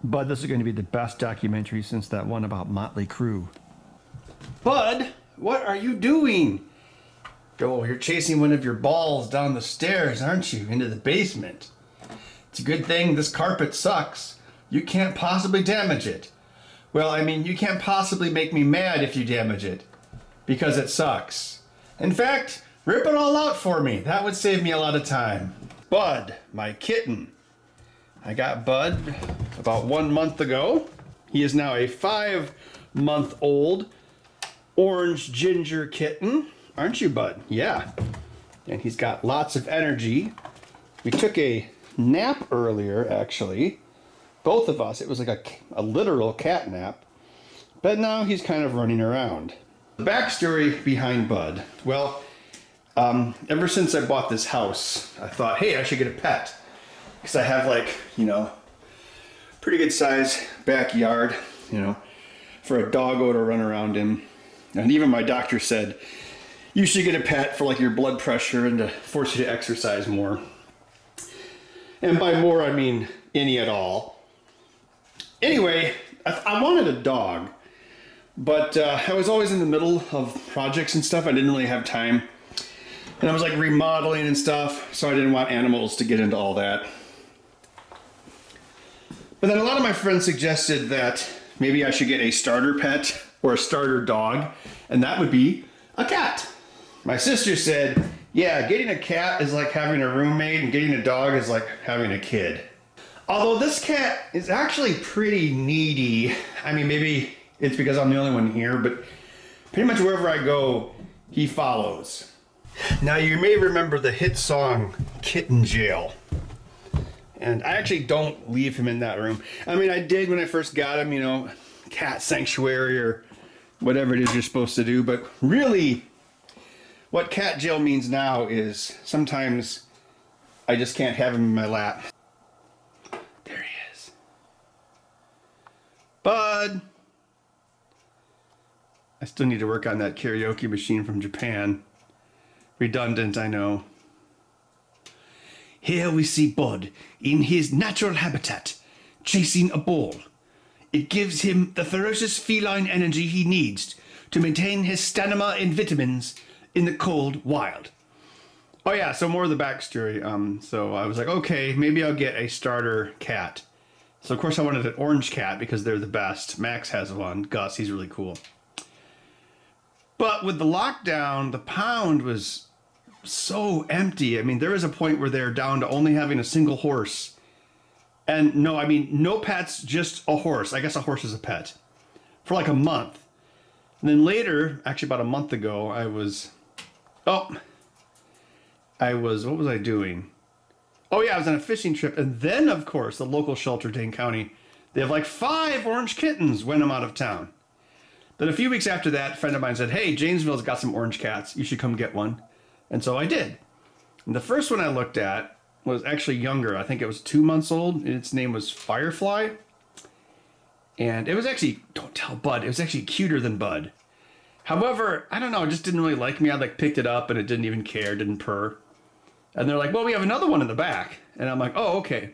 Bud, this is going to be the best documentary since that one about Motley Crue. Bud, what are you doing? Oh, you're chasing one of your balls down the stairs, aren't you? Into the basement. It's a good thing this carpet sucks. You can't possibly damage it. Well, I mean, you can't possibly make me mad if you damage it. Because it sucks. In fact, rip it all out for me. That would save me a lot of time. Bud, my kitten. I got Bud about 1 month ago. He is now a 5-month-old orange ginger kitten. Aren't you, Bud? Yeah. And he's got lots of energy. We took a nap earlier, actually. Both of us. It was like a literal cat nap. But now he's kind of running around. The backstory behind Bud. Well, ever since I bought this house, I thought, hey, I should get a pet. Because I have pretty good size backyard, for a doggo to run around in. And even my doctor said, you should get a pet for your blood pressure and to force you to exercise more. And by more, I mean any at all. Anyway, I wanted a dog, but I was always in the middle of projects and stuff. I didn't really have time. And I was remodeling and stuff, so I didn't want animals to get into all that. But then a lot of my friends suggested that maybe I should get a starter pet or a starter dog, and that would be a cat. My sister said, yeah, getting a cat is like having a roommate, and getting a dog is like having a kid. Although this cat is actually pretty needy. I mean, maybe it's because I'm the only one here, but pretty much wherever I go, he follows. Now, you may remember the hit song, Kitten Jail. And I actually don't leave him in that room. I mean, I did when I first got him, cat sanctuary or whatever it is you're supposed to do. But really, what cat jail means now is sometimes I just can't have him in my lap. There he is. Bud! I still need to work on that karaoke machine from Japan. Redundant, I know. Here we see Bud in his natural habitat, chasing a ball. It gives him the ferocious feline energy he needs to maintain his stamina and vitamins in the cold wild. Oh yeah, so more of the backstory. So I was like, okay, maybe I'll get a starter cat. So of course I wanted an orange cat because they're the best. Max has one. Gus, he's really cool. But with the lockdown, the pound was so empty. I mean, there was a point where they're down to only having a single horse. And no pets, just a horse. I guess a horse is a pet. For a month. And then later, actually about a month ago, what was I doing? Oh yeah, I was on a fishing trip. And then, of course, the local shelter, Dane County, they have 5 orange kittens when I'm out of town. Then a few weeks after that, a friend of mine said, hey, Janesville's got some orange cats. You should come get one. And so I did. And the first one I looked at was actually younger. I think it was 2 months old. And its name was Firefly. And it was actually, don't tell Bud, it was actually cuter than Bud. However, I don't know, it just didn't really like me. I picked it up and it didn't even care, didn't purr. And they're like, well, we have another one in the back. And I'm like, oh, okay.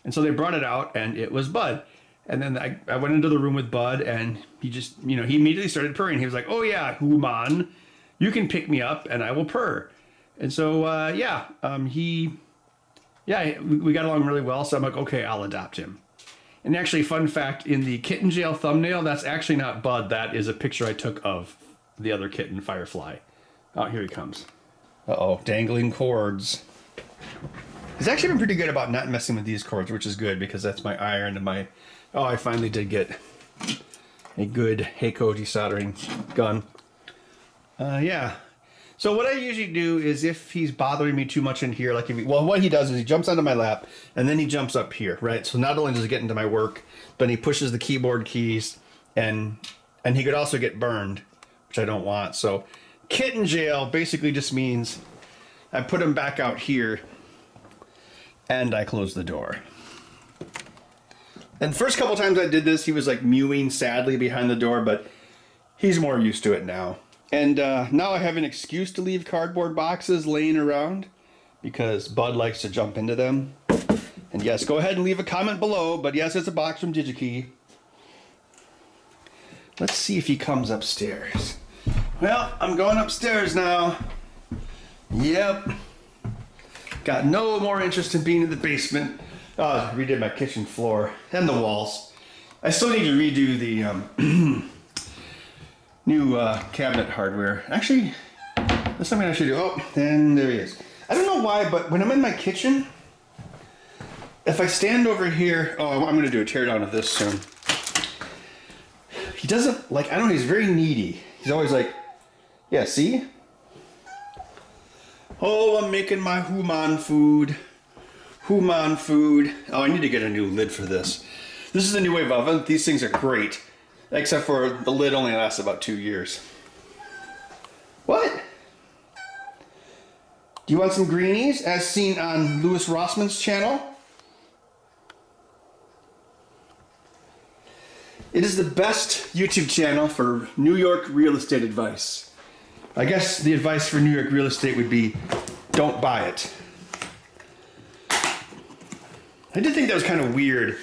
And so they brought it out and it was Bud. And then I went into the room with Bud and he just, he immediately started purring. He was like, oh yeah, human, you can pick me up and I will purr. And so, we got along really well. So I'm like, okay, I'll adopt him. And actually, fun fact, in the kitten jail thumbnail, that's actually not Bud. That is a picture I took of the other kitten, Firefly. Oh, here he comes. Uh-oh, dangling cords. He's actually been pretty good about not messing with these cords, which is good because that's my iron and my... Oh, I finally did get a good Heiko desoldering gun. Yeah. So what I usually do is if he's bothering me too much in here, what he does is he jumps onto my lap and then he jumps up here, right? So not only does he get into my work, but he pushes the keyboard keys and he could also get burned, which I don't want. So kitten jail basically just means I put him back out here and I close the door. And the first couple times I did this, he was mewing sadly behind the door, but he's more used to it now. And now I have an excuse to leave cardboard boxes laying around because Bud likes to jump into them. And yes, go ahead and leave a comment below, but yes, it's a box from DigiKey. Let's see if he comes upstairs. Well, I'm going upstairs now. Yep. Got no more interest in being in the basement. Oh, I redid my kitchen floor and the walls. I still need to redo the new cabinet hardware. Actually, that's something I should do. Oh, and there he is. I don't know why, but when I'm in my kitchen, if I stand over here, oh, I'm gonna do a teardown of this soon. He doesn't, like, I don't know, he's very needy. He's always like, yeah, see? Oh, I'm making my human food. Human food. Oh, I need to get a new lid for this. This is a new wave oven. These things are great. Except for the lid only lasts about 2 years. What? Do you want some greenies as seen on Louis Rossman's channel? It is the best YouTube channel for New York real estate advice. I guess the advice for New York real estate would be, don't buy it. I did think that was kind of weird.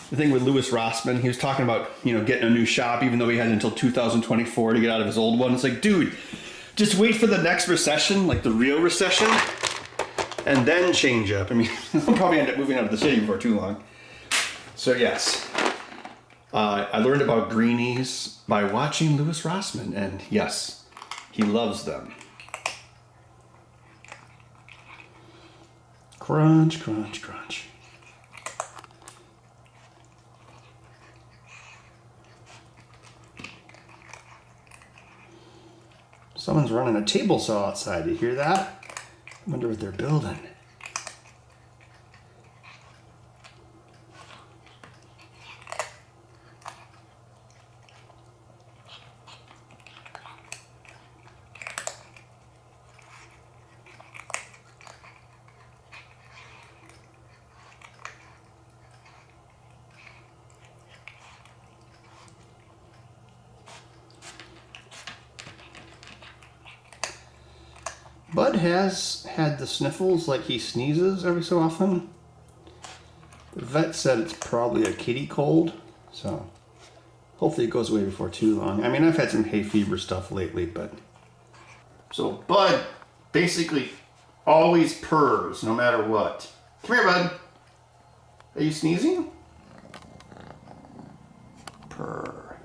The thing with Louis Rossman, he was talking about, you know, getting a new shop even though he had until 2024 to get out of his old one. It's like, dude, just wait for the next recession, like the real recession, and then change up. I mean, I'll probably end up moving out of the city before too long. So yes, I learned about Greenies by watching Louis Rossman, and yes, he loves them. Crunch, crunch, crunch. Someone's running a table saw outside. You hear that? I wonder what they're building. Bud has had the sniffles, like he sneezes every so often. The vet said it's probably a kitty cold, so hopefully it goes away before too long. I mean, I've had some hay fever stuff lately, but... So Bud basically always purrs, no matter what. Come here, Bud. Are you sneezing? Purr.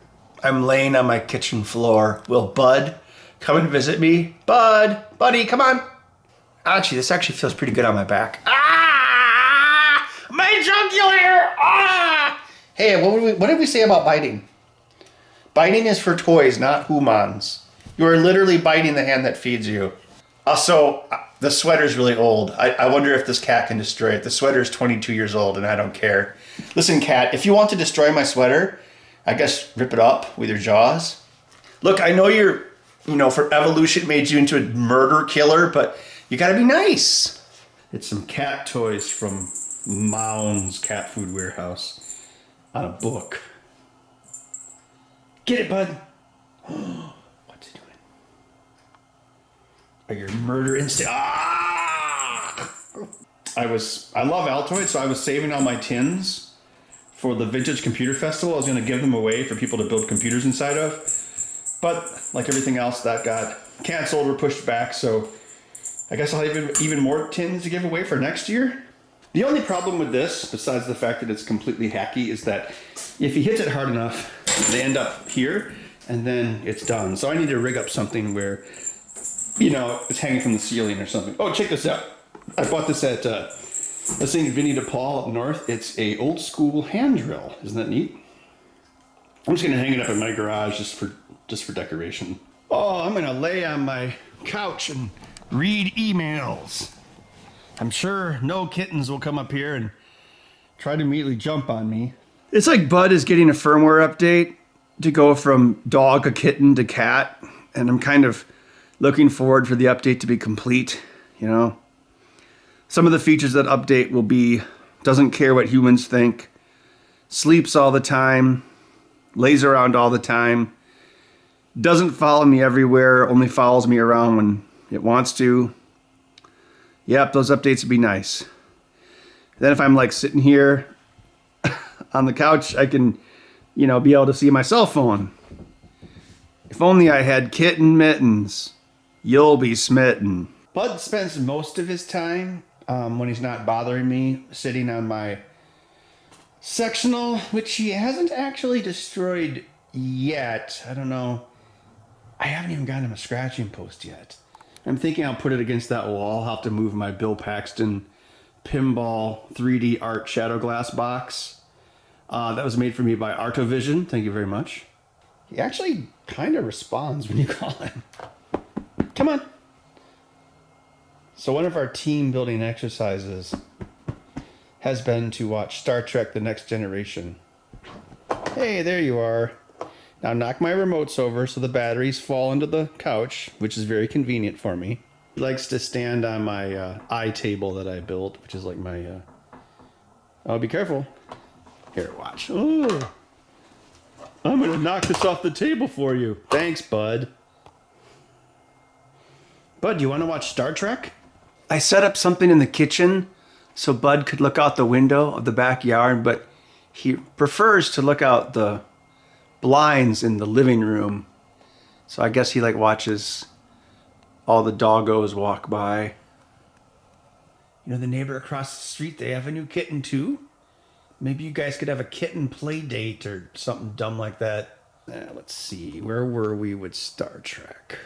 I'm laying on my kitchen floor. Will Bud come and visit me? Bud! Buddy, come on! Ouchie, this actually feels pretty good on my back. Ah! My jugular! Ah! Hey, what did we say about biting? Biting is for toys, not humans. You are literally biting the hand that feeds you. Also, the sweater's really old. I wonder if this cat can destroy it. The sweater is 22 years old and I don't care. Listen, cat, if you want to destroy my sweater, I guess rip it up with your jaws. Look, I know you're, for evolution made you into a murder killer, but you gotta be nice. It's some cat toys from Mound's Cat Food Warehouse on a book. Get it, bud. What's he doing? Are your murder instinct? Ah! I love Altoids, so I was saving all my tins for the Vintage Computer Festival. I was gonna give them away for people to build computers inside of. But like everything else, that got canceled or pushed back, so I guess I'll have even more tins to give away for next year. The only problem with this, besides the fact that it's completely hacky, is that if he hits it hard enough, they end up here, and then it's done. So I need to rig up something where, it's hanging from the ceiling or something. Oh, check this out. I bought this at this thing, Vinnie DePaul up north. It's a old school hand drill. Isn't that neat? I'm just gonna hang it up in my garage just for decoration. Oh, I'm gonna lay on my couch and read emails. I'm sure no kittens will come up here and try to immediately jump on me. It's like Bud is getting a firmware update to go from dog, a kitten, to cat, and I'm kind of looking forward for the update to be complete, Some of the features that update will be, doesn't care what humans think, sleeps all the time, lays around all the time, doesn't follow me everywhere, only follows me around when it wants to. Yep, those updates would be nice. Then if I'm like sitting here on the couch, I can, you know, be able to see my cell phone. If only I had kitten mittens. You'll be smitten. Bud spends most of his time, when he's not bothering me, sitting on my sectional, which he hasn't actually destroyed yet. I don't know. I haven't even gotten him a scratching post yet. I'm thinking I'll put it against that wall. I'll have to move my Bill Paxton pinball 3D art shadow glass box. That was made for me by Artovision. Thank you very much. He actually kind of responds when you call him. Come on. So one of our team building exercises has been to watch Star Trek: The Next Generation. Hey, there you are. Now knock my remotes over so the batteries fall into the couch, which is very convenient for me. He likes to stand on my eye table that I built, which is like my... Oh, be careful. Here, watch. Oh, I'm going to knock this off the table for you. Thanks, Bud. Bud, you want to watch Star Trek? I set up something in the kitchen so Bud could look out the window of the backyard, but he prefers to look out the blinds in the living room. So I guess he like watches all the doggos walk by. You know, the neighbor across the street, they have a new kitten too. Maybe you guys could have a kitten play date or something dumb like that. Let's see, where were we with Star Trek?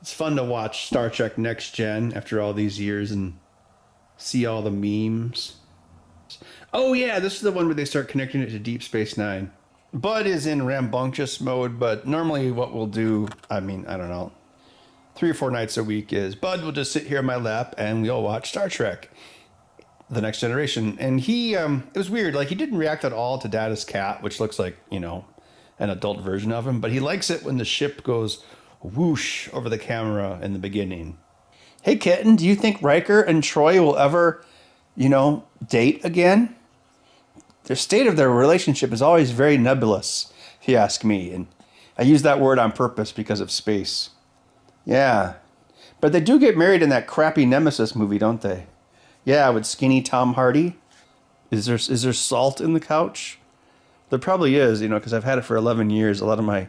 It's fun to watch Star Trek Next Gen after all these years and see all the memes. Oh yeah, this is the one where they start connecting it to Deep Space Nine. Bud is in rambunctious mode, but normally what we'll do, I don't know, 3 or 4 nights a week is Bud will just sit here in my lap and we'll watch Star Trek: The Next Generation. And he, it was weird, like he didn't react at all to Dada's cat, which looks like, you know, an adult version of him, but he likes it when the ship goes whoosh over the camera in the beginning. Hey Kitten, do you think Riker and Troy will ever, you know, date again? The state of their relationship is always very nebulous, if you ask me. And I use that word on purpose because of space. Yeah. But they do get married in that crappy Nemesis movie, don't they? Yeah, with skinny Tom Hardy. Is there salt in the couch? There probably is, you know, because I've had it for 11 years. A lot of my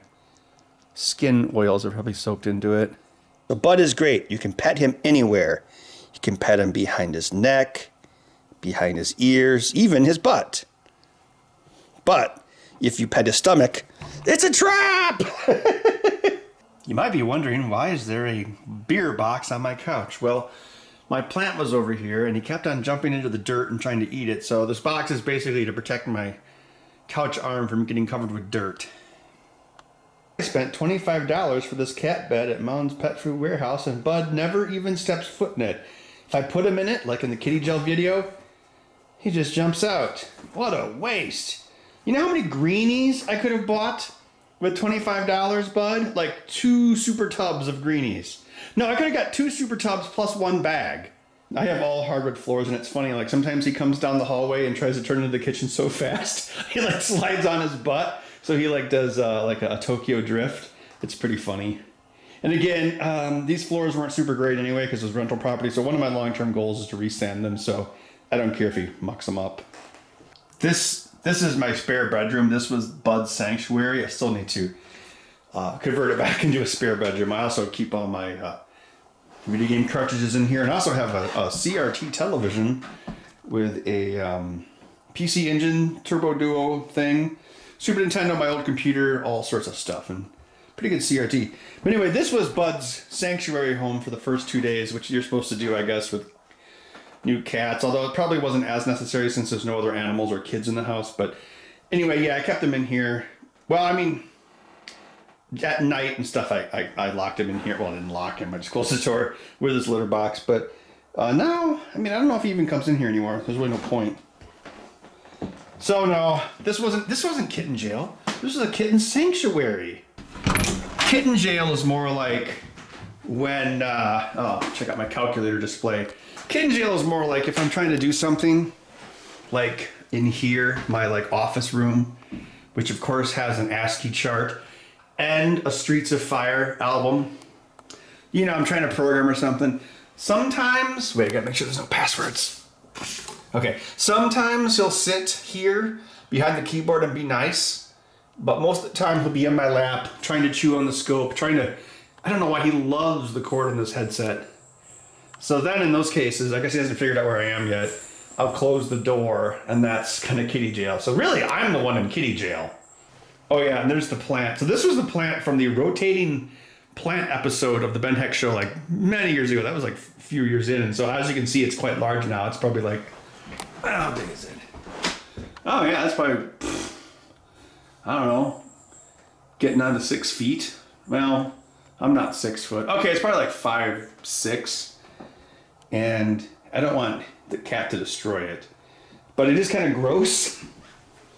skin oils are probably soaked into it. So Bud is great. You can pet him anywhere. You can pet him behind his neck, behind his ears, even his butt. But if you pet his stomach, it's a trap! You might be wondering, why is there a beer box on my couch? Well, my plant was over here and he kept on jumping into the dirt and trying to eat it. So this box is basically to protect my couch arm from getting covered with dirt. I spent $25 for this cat bed at Mounds Pet Food Warehouse and Bud never even steps foot in it. If I put him in it, like in the kitty gel video, he just jumps out. What a waste. You know how many Greenies I could have bought with $25, Bud? Like 2 super tubs of Greenies. No, I could have got 2 super tubs plus 1 bag. I have all hardwood floors, and it's funny, like sometimes he comes down the hallway and tries to turn into the kitchen so fast, he like slides on his butt. So he like does like a Tokyo drift. It's pretty funny. And again, these floors weren't super great anyway because it was rental property. So one of my long-term goals is to resand them. So I don't care if he mucks them up. This is my spare bedroom. This was Bud's sanctuary. I still need to convert it back into a spare bedroom. I also keep all my video game cartridges in here, and I also have a CRT television with a PC Engine Turbo Duo thing, Super Nintendo, my old computer, all sorts of stuff, and pretty good CRT. But anyway, this was Bud's sanctuary home for the first 2 days, which you're supposed to do, I guess, with new cats, although it probably wasn't as necessary since there's no other animals or kids in the house. But anyway, yeah, I kept them in here. Well, I mean, at night and stuff, I locked him in here. Well, I didn't lock him. I just closed the door with his litter box. But now, I mean, I don't know if he even comes in here anymore. There's really no point. So no, this wasn't kitten jail. This was a kitten sanctuary. Kitten jail is more like when, check out my calculator display. Kitten jail is more like if I'm trying to do something like in here, my like office room, which of course has an ASCII chart and a Streets of Fire album. You know, I'm trying to program or something. Sometimes, wait, I gotta make sure there's no passwords. Okay, sometimes he'll sit here behind the keyboard and be nice, but most of the time he'll be in my lap, trying to chew on the scope, I don't know why he loves the cord on this headset. So then in those cases, I guess he hasn't figured out where I am yet, I'll close the door, and that's kind of kitty jail. So really, I'm the one in kitty jail. Oh yeah, and there's the plant. So this was the plant from the rotating plant episode of the Ben Heck Show, like many years ago. That was like a few years in, and so as you can see, it's quite large now. It's probably like, how big is it? Oh yeah, that's probably, I don't know, getting on to 6 feet. Well, I'm not 6 foot. Okay, it's probably like 5'6", and I don't want the cat to destroy it, but it is kind of gross.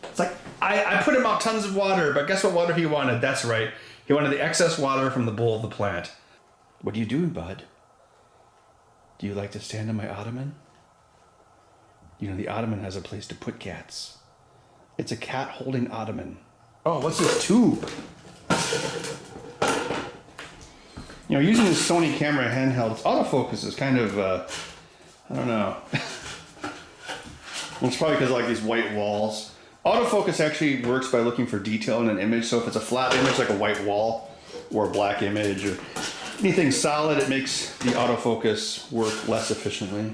It's like, I put him out tons of water, but guess what water he wanted? That's right. He wanted the excess water from the bowl of the plant. What are you doing, bud? Do you like to stand on my ottoman? You know, the ottoman has a place to put cats. It's a cat holding ottoman. Oh, what's this tube? You know, using this Sony camera handheld, its autofocus is kind of, I don't know. It's probably because I like these white walls. Autofocus actually works by looking for detail in an image. So if it's a flat image like a white wall or a black image or anything solid, it makes the autofocus work less efficiently.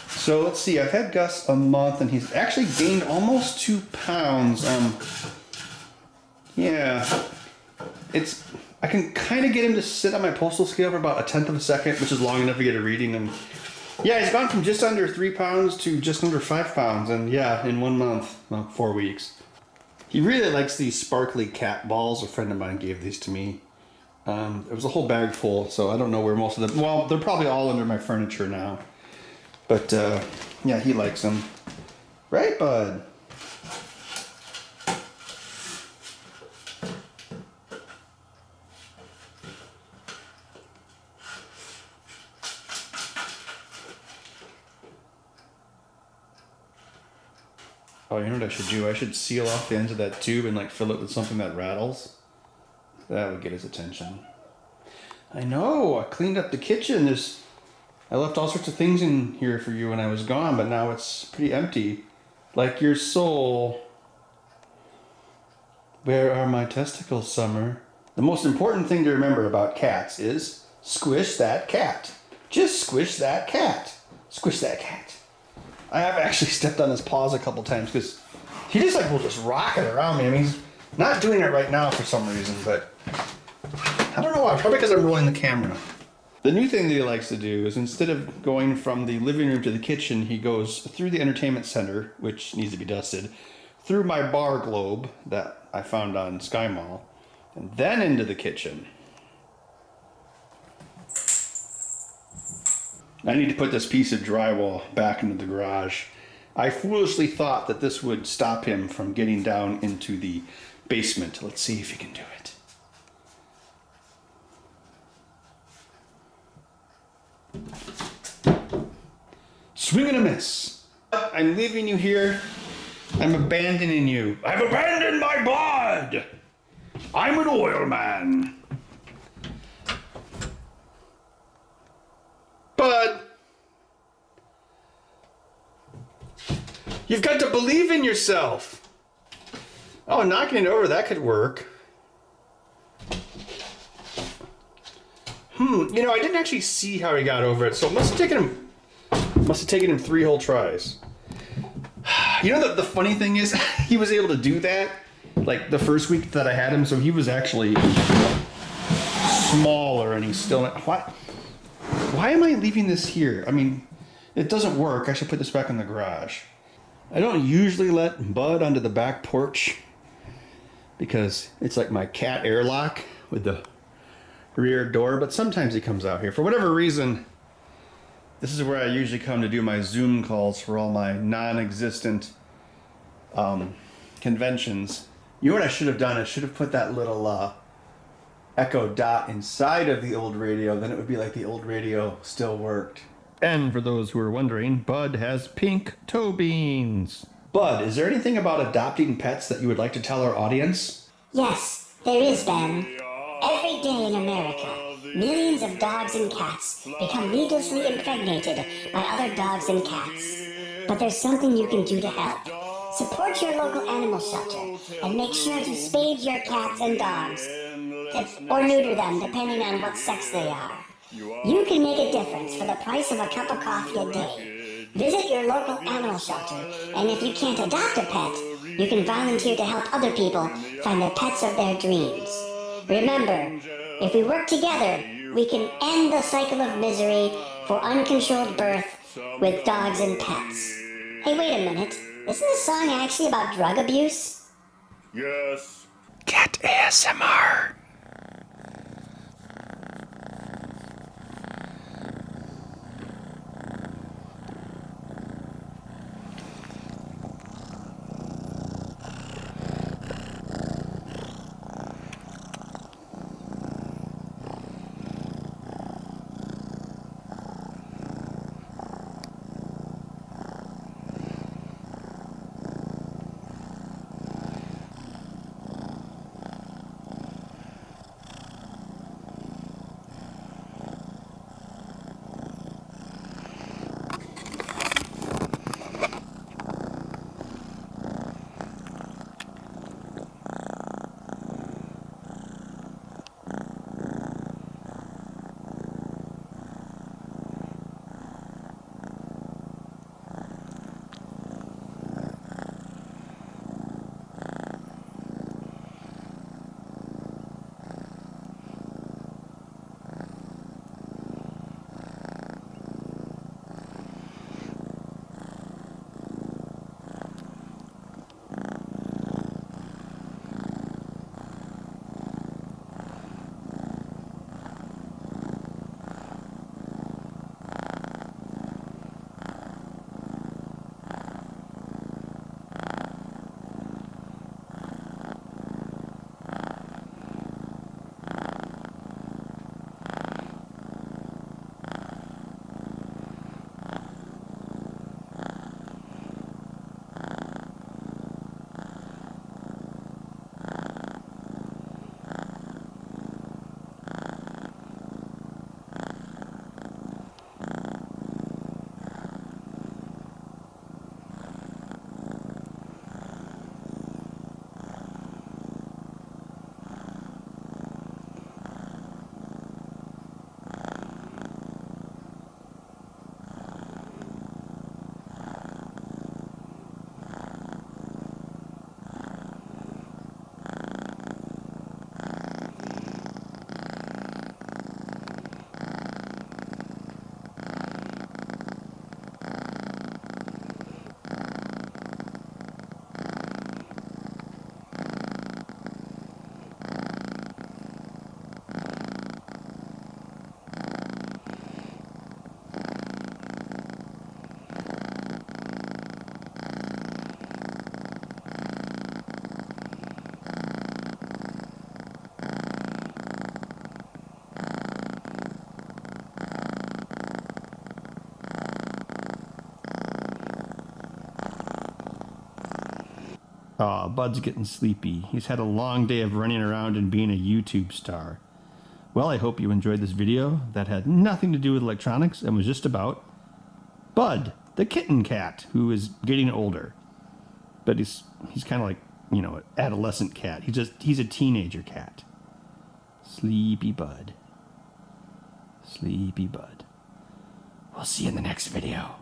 So let's see, I've had Gus a month and he's actually gained almost 2 pounds. Yeah, I can kind of get him to sit on my postal scale for about 1/10 of a second, which is long enough to get a reading. And yeah, he's gone from just under 3 pounds to just under 5 pounds. And yeah, in 1 month, well, 4 weeks. He really likes these sparkly cat balls. A friend of mine gave these to me. It was a whole bag full, so I don't know where most of them, well, they're probably all under my furniture now. But yeah, he likes them. Right, bud? Oh, you know what I should do? I should seal off the ends of that tube and like fill it with something that rattles. That would get his attention. I know, I cleaned up the kitchen. I left all sorts of things in here for you when I was gone, but now it's pretty empty. Like your soul. Where are my testicles, Summer? The most important thing to remember about cats is squish that cat. Just squish that cat. Squish that cat. I have actually stepped on his paws a couple times because he just like will just rock it around me. I mean, he's not doing it right now for some reason, but I don't know why. Probably because I'm rolling the camera. The new thing that he likes to do is instead of going from the living room to the kitchen, he goes through the entertainment center, which needs to be dusted, through my bar globe that I found on Sky Mall, and then into the kitchen. I need to put this piece of drywall back into the garage. I foolishly thought that this would stop him from getting down into the basement. Let's see if he can do it. Swing and a miss. I'm leaving you here. I'm abandoning you. I've abandoned my blood. I'm an oil man. Bud, you've got to believe in yourself. Oh, knocking it over, that could work. You know, I didn't actually see how he got over it, so it must have taken him 3 whole tries. You know, the funny thing is, he was able to do that, like, the first week that I had him, so he was actually smaller, and he's still... Why am I leaving this here? I mean, it doesn't work. I should put this back in the garage. I don't usually let Bud onto the back porch because it's like my cat airlock with the rear door, but sometimes he comes out here. For whatever reason, this is where I usually come to do my Zoom calls for all my non-existent conventions. You know what I should have done? I should have put that little Echo Dot inside of the old radio. Then it would be like the old radio still worked. And for those who are wondering, Bud has pink toe beans. Bud, is there anything about adopting pets that you would like to tell our audience? Yes, there is, Ben. Every day in America, millions of dogs and cats become needlessly impregnated by other dogs and cats. But there's something you can do to help. Support your local animal shelter and make sure to spade your cats and dogs, or neuter them depending on what sex they are. You can make a difference for the price of a cup of coffee a day. Visit your local animal shelter, and if you can't adopt a pet, you can volunteer to help other people find the pets of their dreams. Remember, if we work together, we can end the cycle of misery for uncontrolled birth with dogs and pets. Hey, wait a minute. Isn't this song actually about drug abuse? Yes. Cat ASMR. Aw, Bud's getting sleepy. He's had a long day of running around and being a YouTube star. Well, I hope you enjoyed this video that had nothing to do with electronics and was just about Bud, the kitten cat, who is getting older. But he's kind of like, you know, an adolescent cat. He's a teenager cat. Sleepy Bud. Sleepy Bud. We'll see you in the next video.